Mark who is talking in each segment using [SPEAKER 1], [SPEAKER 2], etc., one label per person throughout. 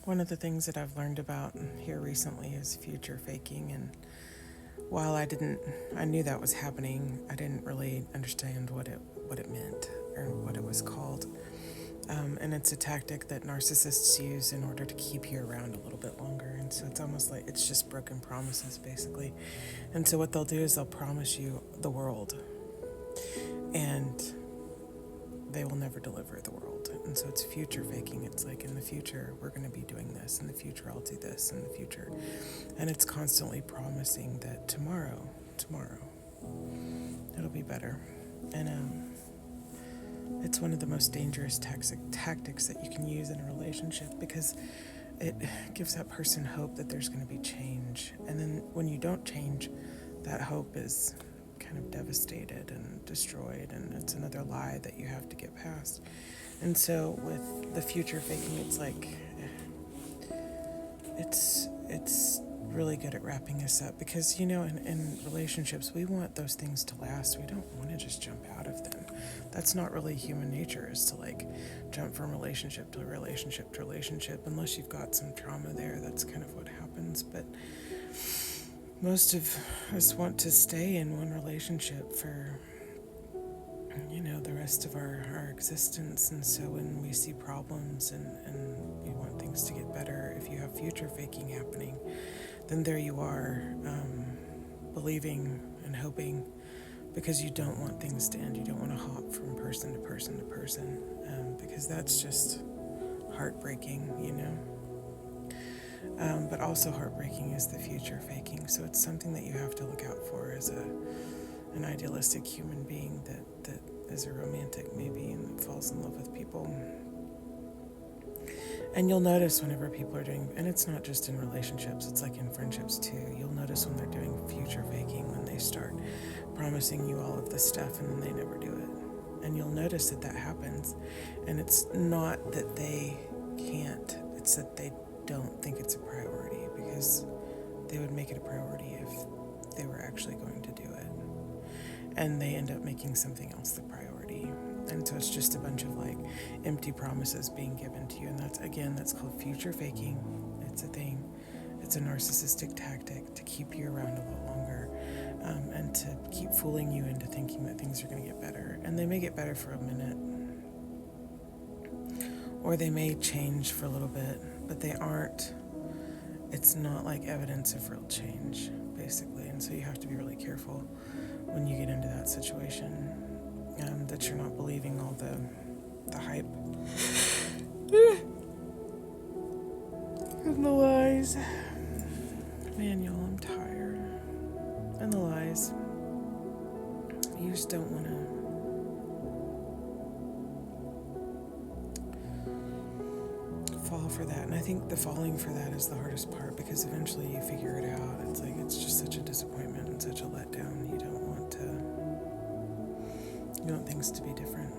[SPEAKER 1] One of the things that I've learned about here recently is future faking, and while I knew that was happening, I didn't really understand what it meant or what it was called. And it's a tactic that narcissists use in order to keep you around a little bit longer. And so it's almost like it's just broken promises, basically. And so what they'll do is they'll promise you the world, and they will never deliver the world. And so it's future faking. It's like, in the future, we're going to be doing this. In the future, I'll do this. In the future. And it's constantly promising that tomorrow, it'll be better. And it's one of the most dangerous tactics that you can use in a relationship, because it gives that person hope that there's going to be change. And then when you don't change, that hope is kind of devastated and destroyed, and it's another lie that you have to get past. And so with the future faking, it's like it's really good at wrapping us up, because in relationships we want those things to last. We don't want to just jump out of them. That's not really human nature, is to like jump from relationship to relationship to relationship, unless you've got some trauma there. That's kind of what happens. But most of us want to stay in one relationship for the rest of our existence. And so when we see problems and we want things to get better, if you have future faking happening, then there you are, believing and hoping, because you don't want things to end. You don't want to hop from person to person to person, because that's just heartbreaking, but also heartbreaking is the future faking. So it's something that you have to look out for as an idealistic human being that is a romantic maybe, and that falls in love with people. And you'll notice whenever people are doing, and it's not just in relationships, it's like in friendships too. You'll notice when they're doing future faking, when they start promising you all of this stuff and then they never do it. And you'll notice that happens. And it's not that they can't, it's that they don't think it's a priority, because they would make it a priority if they were actually going to do it. And they end up making something else the priority. And so it's just a bunch of like empty promises being given to you. And that's called future faking. It's a thing. It's a narcissistic tactic to keep you around a little longer, and to keep fooling you into thinking that things are going to get better. And they may get better for a minute, or they may change for a little bit, but they aren't. It's not like evidence of real change, basically. And so you have to be really careful when you get into that situation, that you're not believing all the hype and the lies. Man, y'all, I'm tired. And the lies. You just don't want to fall for that. And I think the falling for that is the hardest part, because eventually you figure it out. It's like, it's just such a disappointment and such a letdown. You want things to be different,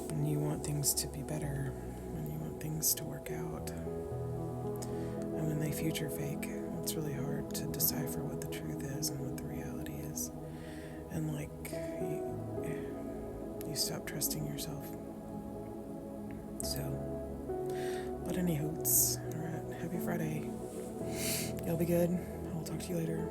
[SPEAKER 1] and you want things to be better, and you want things to work out. And when they future fake, it's really hard to decipher what the truth is and what the reality is. And like, you stop trusting yourself. So, but anywho, alright, happy Friday. Y'all be good. I'll talk to you later.